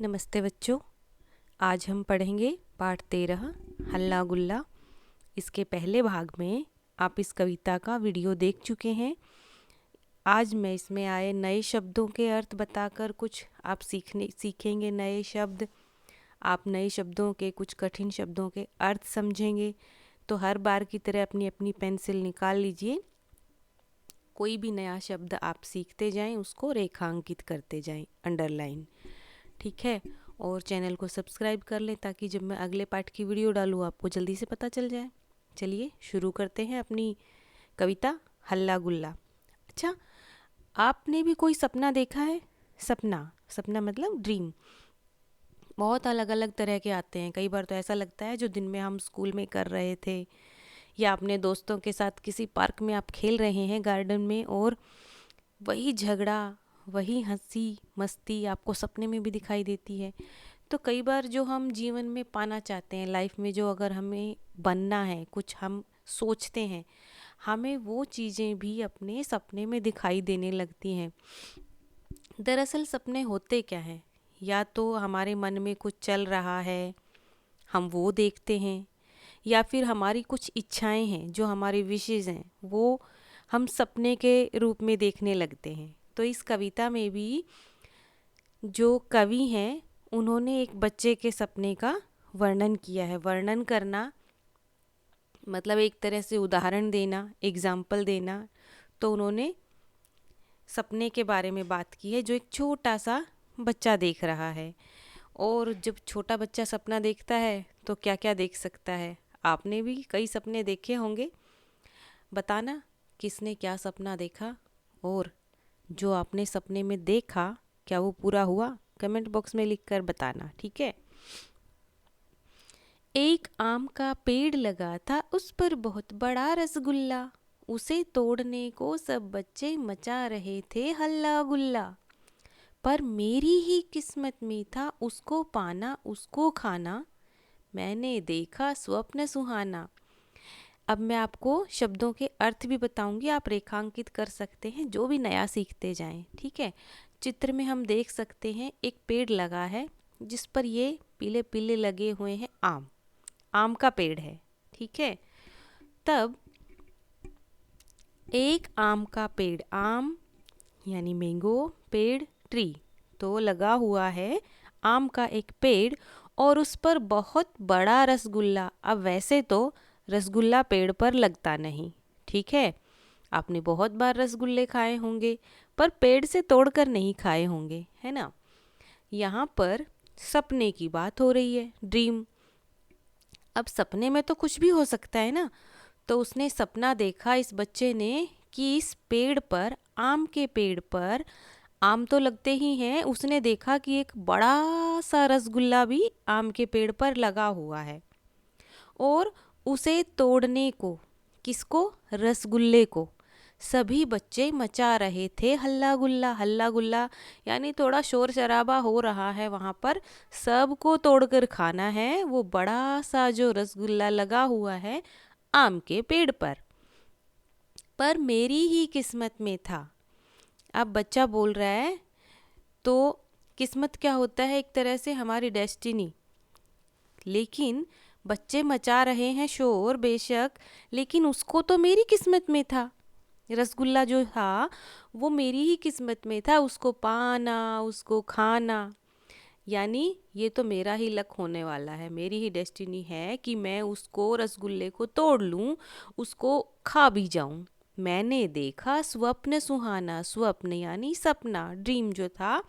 नमस्ते बच्चों। आज हम पढ़ेंगे पाठ 13 हल्ला गुल्ला। इसके पहले भाग में आप इस कविता का वीडियो देख चुके हैं। आज मैं इसमें आए नए शब्दों के अर्थ बताकर कुछ आप सीखेंगे नए शब्द। आप नए शब्दों के कुछ कठिन शब्दों के अर्थ समझेंगे। तो हर बार की तरह अपनी अपनी पेंसिल निकाल लीजिए। कोई भी नया शब्द आप सीखते जाएं, उसको रेखांकित करते जाएं, अंडरलाइन। ठीक है। और चैनल को सब्सक्राइब कर लें ताकि जब मैं अगले पाठ की वीडियो डालूँ आपको जल्दी से पता चल जाए। चलिए शुरू करते हैं अपनी कविता हल्ला गुल्ला। अच्छा, आपने भी कोई सपना देखा है? सपना मतलब ड्रीम। बहुत अलग अलग तरह के आते हैं। कई बार तो ऐसा लगता है जो दिन में हम स्कूल में कर रहे थे, या अपने दोस्तों के साथ किसी पार्क में आप खेल रहे हैं गार्डन में, और वही झगड़ा, वही हंसी मस्ती आपको सपने में भी दिखाई देती है। तो कई बार जो हम जीवन में पाना चाहते हैं, लाइफ में जो अगर हमें बनना है, कुछ हम सोचते हैं, हमें वो चीज़ें भी अपने सपने में दिखाई देने लगती हैं। दरअसल सपने होते क्या हैं? या तो हमारे मन में कुछ चल रहा है, हम वो देखते हैं, या फिर हमारी कुछ इच्छाएं हैं, जो हमारी विशेज़ हैं, वो हम सपने के रूप में देखने लगते हैं। तो इस कविता में भी जो कवि हैं उन्होंने एक बच्चे के सपने का वर्णन किया है। वर्णन करना मतलब एक तरह से उदाहरण देना, एग्जाम्पल देना। तो उन्होंने सपने के बारे में बात की है जो एक छोटा सा बच्चा देख रहा है। और जब छोटा बच्चा सपना देखता है तो क्या क्या देख सकता है? आपने भी कई सपने देखे होंगे। बताना किसने क्या सपना देखा, और जो आपने सपने में देखा क्या वो पूरा हुआ? कमेंट बॉक्स में लिखकर बताना, ठीक है। एक आम का पेड़ लगा था, उस पर बहुत बड़ा रसगुल्ला। उसे तोड़ने को सब बच्चे मचा रहे थे हल्ला गुल्ला। पर मेरी ही किस्मत में था उसको पाना, उसको खाना। मैंने देखा स्वप्न सुहाना। अब मैं आपको शब्दों के अर्थ भी बताऊंगी, आप रेखांकित कर सकते हैं जो भी नया सीखते जाएं, ठीक है। चित्र में हम देख सकते हैं एक पेड़ लगा है जिस पर ये पीले पीले लगे हुए हैं आम का पेड़ है, ठीक है। तब एक आम का पेड़, आम यानी मैंगो, पेड़ ट्री, तो लगा हुआ है आम का एक पेड़, और उस पर बहुत बड़ा रसगुल्ला। अब वैसे तो रसगुल्ला पेड़ पर लगता नहीं, ठीक है। आपने बहुत बार रसगुल्ले खाए होंगे, पर पेड़ से तोड़कर नहीं खाए होंगे, है ना। यहाँ पर सपने की बात हो रही है, ड्रीम। अब सपने में तो कुछ भी हो सकता है ना। तो उसने सपना देखा, इस बच्चे ने, कि इस पेड़ पर, आम के पेड़ पर आम तो लगते ही हैं, उसने देखा कि एक बड़ा सा रसगुल्ला भी आम के पेड़ पर लगा हुआ है। और उसे तोड़ने को, किसको? रसगुल्ले को, सभी बच्चे मचा रहे थे हल्ला गुल्ला। हल्ला गुल्ला यानी थोड़ा शोर शराबा हो रहा है वहाँ पर, सबको तोड़कर खाना है वो बड़ा सा जो रसगुल्ला लगा हुआ है आम के पेड़ पर मेरी ही किस्मत में था। अब बच्चा बोल रहा है, तो किस्मत क्या होता है? एक तरह से हमारी डेस्टिनी। लेकिन बच्चे मचा रहे हैं शोर बेशक, लेकिन उसको तो मेरी किस्मत में था। रसगुल्ला जो था वो मेरी ही किस्मत में था, उसको पाना, उसको खाना। यानी ये तो मेरा ही लक होने वाला है, मेरी ही डेस्टिनी है कि मैं उसको, रसगुल्ले को तोड़ लूँ, उसको खा भी जाऊँ। मैंने देखा स्वप्न सुहाना। स्वप्न यानी सपना, ड्रीम जो था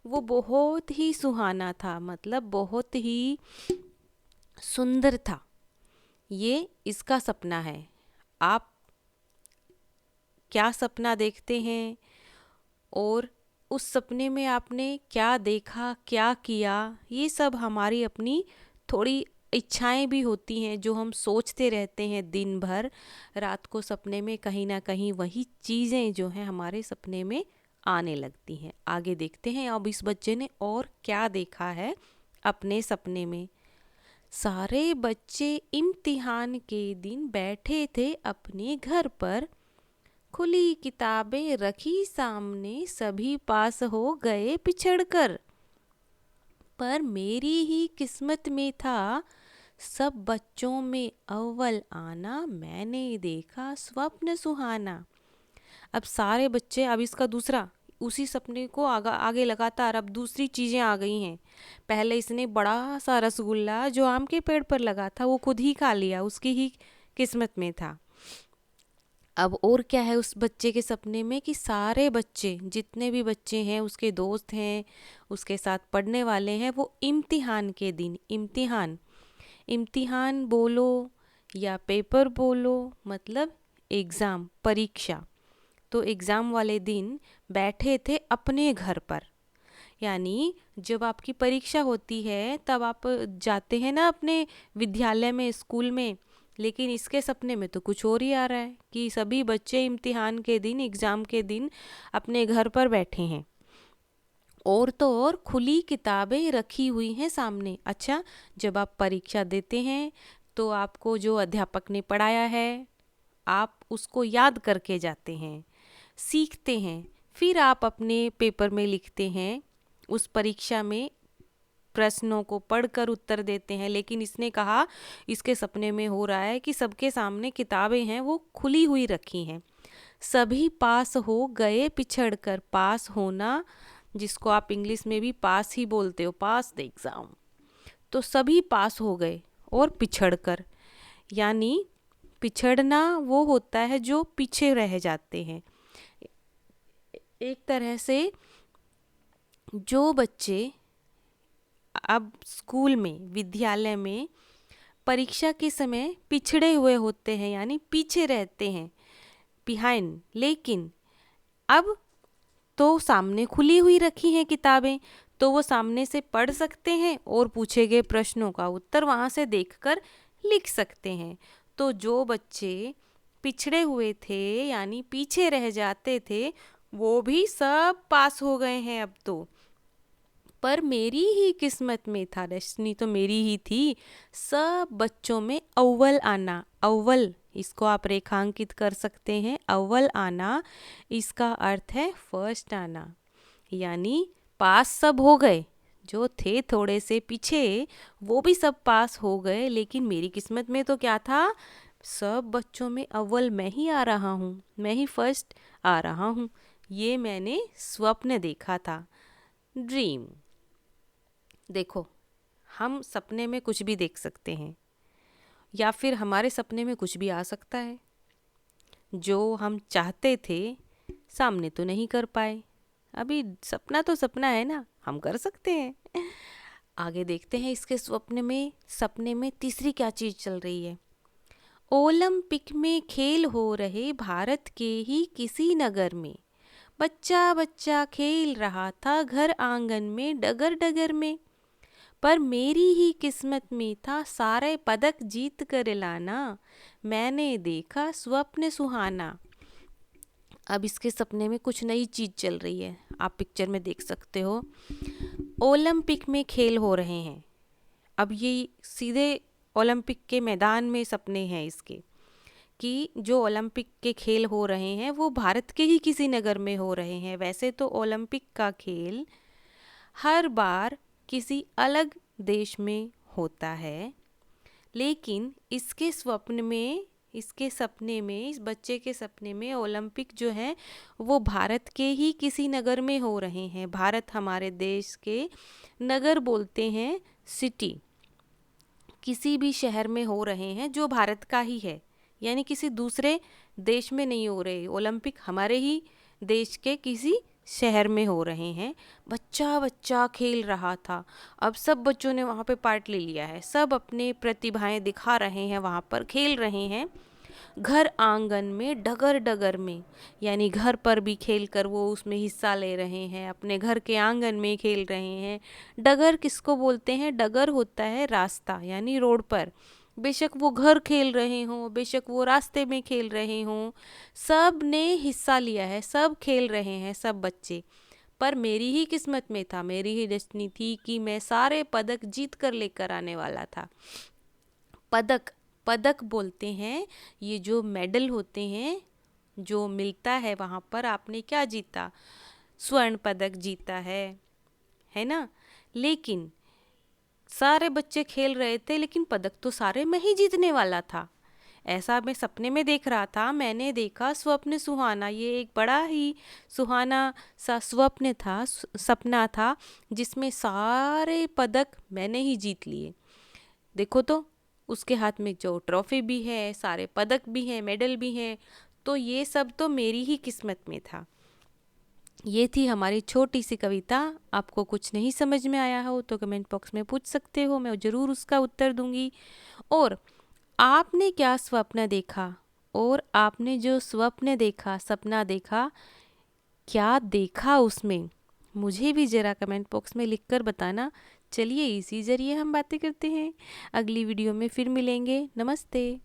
वो बहुत ही सुहाना था, मतलब बहुत ही सुंदर था। ये इसका सपना है। आप क्या सपना देखते हैं, और उस सपने में आपने क्या देखा, क्या किया, ये सब हमारी अपनी थोड़ी इच्छाएं भी होती हैं जो हम सोचते रहते हैं दिन भर। रात को सपने में कहीं ना कहीं वही चीज़ें जो हैं हमारे सपने में आने लगती हैं। आगे देखते हैं अब इस बच्चे ने और क्या देखा है अपने सपने में। सारे बच्चे इम्तिहान के दिन बैठे थे अपने घर पर। खुली किताबें रखी सामने, सभी पास हो गए पिछड़कर। पर मेरी ही किस्मत में था सब बच्चों में अव्वल आना, मैंने देखा स्वप्न सुहाना। अब सारे बच्चे, अब इसका दूसरा, उसी सपने को आगे लगातार अब दूसरी चीज़ें आ गई हैं। पहले इसने बड़ा सा रसगुल्ला जो आम के पेड़ पर लगा था वो खुद ही खा लिया, उसकी ही किस्मत में था। अब और क्या है उस बच्चे के सपने में कि सारे बच्चे, जितने भी बच्चे हैं, उसके दोस्त हैं, उसके साथ पढ़ने वाले हैं, वो इम्तिहान के दिन, इम्तिहान बोलो या पेपर बोलो, मतलब एग्ज़ाम, परीक्षा, तो एग्ज़ाम वाले दिन बैठे थे अपने घर पर। यानी जब आपकी परीक्षा होती है तब आप जाते हैं ना अपने विद्यालय में, स्कूल में, लेकिन इसके सपने में तो कुछ और ही आ रहा है कि सभी बच्चे इम्तिहान के दिन, एग्ज़ाम के दिन अपने घर पर बैठे हैं और तो और खुली किताबें रखी हुई हैं सामने। अच्छा, जब आप परीक्षा देते हैं तो आपको जो अध्यापक ने पढ़ाया है आप उसको याद करके जाते हैं, सीखते हैं, फिर आप अपने पेपर में लिखते हैं, उस परीक्षा में प्रश्नों को पढ़कर उत्तर देते हैं। लेकिन इसने कहा इसके सपने में हो रहा है कि सबके सामने किताबें हैं, वो खुली हुई रखी हैं, सभी पास हो गए पिछड़कर। पास होना, जिसको आप इंग्लिश में भी पास ही बोलते हो, पास द एग्ज़ाम, तो सभी पास हो गए और पिछड़कर, यानी पिछड़ना वो होता है जो पीछे रह जाते हैं। एक तरह से जो बच्चे अब स्कूल में, विद्यालय में परीक्षा के समय पिछड़े हुए होते हैं, यानी पीछे रहते हैं, बिहाइंड, लेकिन अब तो सामने खुली हुई रखी हैं किताबें, तो वो सामने से पढ़ सकते हैं और पूछे गए प्रश्नों का उत्तर वहाँ से देखकर लिख सकते हैं। तो जो बच्चे पिछड़े हुए थे यानी पीछे रह जाते थे, वो भी सब पास हो गए हैं अब तो। पर मेरी ही किस्मत में था, डेस्टिनी तो मेरी ही थी, सब बच्चों में अव्वल आना। अव्वल, इसको आप रेखांकित कर सकते हैं, अव्वल आना, इसका अर्थ है फर्स्ट आना, यानी पास सब हो गए, जो थे थोड़े से पीछे वो भी सब पास हो गए। लेकिन मेरी किस्मत में तो क्या था, सब बच्चों में अव्वल मैं ही आ रहा हूँ, मैं ही फर्स्ट आ रहा हूँ। ये मैंने स्वप्न देखा था, ड्रीम। देखो, हम सपने में कुछ भी देख सकते हैं या फिर हमारे सपने में कुछ भी आ सकता है। जो हम चाहते थे सामने तो नहीं कर पाए, अभी सपना तो सपना है ना, हम कर सकते हैं। आगे देखते हैं इसके सपने में तीसरी क्या चीज़ चल रही है। ओलंपिक में खेल हो रहे भारत के ही किसी नगर में, बच्चा बच्चा खेल रहा था घर आंगन में, डगर डगर में, पर मेरी ही किस्मत में था सारे पदक जीत कर लाना, मैंने देखा स्वप्न सुहाना। अब इसके सपने में कुछ नई चीज़ चल रही है, आप पिक्चर में देख सकते हो। ओलंपिक में खेल हो रहे हैं, अब ये सीधे ओलंपिक के मैदान में सपने हैं इसके, कि जो ओलंपिक के खेल हो रहे हैं वो भारत के ही किसी नगर में हो रहे हैं। वैसे तो ओलंपिक का खेल हर बार किसी अलग देश में होता है, लेकिन इसके सपने में, इस बच्चे के सपने में ओलंपिक जो है वो भारत के ही किसी नगर में हो रहे हैं। भारत हमारे देश के, नगर बोलते हैं सिटी, किसी भी शहर में हो रहे हैं जो भारत का ही है, यानी किसी दूसरे देश में नहीं हो रहे। ओलंपिक हमारे ही देश के किसी शहर में हो रहे हैं। बच्चा बच्चा खेल रहा था, अब सब बच्चों ने वहाँ पे पार्ट ले लिया है, सब अपने प्रतिभाएं दिखा रहे हैं, वहाँ पर खेल रहे हैं। घर आंगन में डगर डगर में, यानी घर पर भी खेल कर वो उसमें हिस्सा ले रहे हैं, अपने घर के आंगन में खेल रहे हैं। डगर किसको बोलते हैं, डगर होता है रास्ता, यानी रोड पर, बेशक वो घर खेल रहे हों, बेशक वो रास्ते में खेल रहे हों, सब ने हिस्सा लिया है, सब खेल रहे हैं सब बच्चे। पर मेरी ही किस्मत में था, मेरी ही डेस्टिनी थी कि मैं सारे पदक जीत कर लेकर आने वाला था। पदक, पदक बोलते हैं ये जो मेडल होते हैं जो मिलता है वहाँ पर, आपने क्या जीता, स्वर्ण पदक जीता है ना। लेकिन सारे बच्चे खेल रहे थे लेकिन पदक तो सारे मैं ही जीतने वाला था। ऐसा मैं सपने में देख रहा था। मैंने देखा स्वप्न सुहाना, ये एक बड़ा ही सुहाना सा स्वप्न था, सपना था, जिसमें सारे पदक मैंने ही जीत लिए। देखो तो उसके हाथ में जो ट्रॉफी भी है, सारे पदक भी हैं, मेडल भी हैं, तो ये सब तो मेरी ही किस्मत में था। ये थी हमारी छोटी सी कविता। आपको कुछ नहीं समझ में आया हो तो कमेंट बॉक्स में पूछ सकते हो, मैं ज़रूर उसका उत्तर दूंगी। और आपने क्या स्वप्न देखा, और आपने जो स्वप्न देखा, सपना देखा, क्या देखा उसमें, मुझे भी ज़रा कमेंट बॉक्स में लिखकर बताना। चलिए इसी ज़रिए हम बातें करते हैं। अगली वीडियो में फिर मिलेंगे। नमस्ते।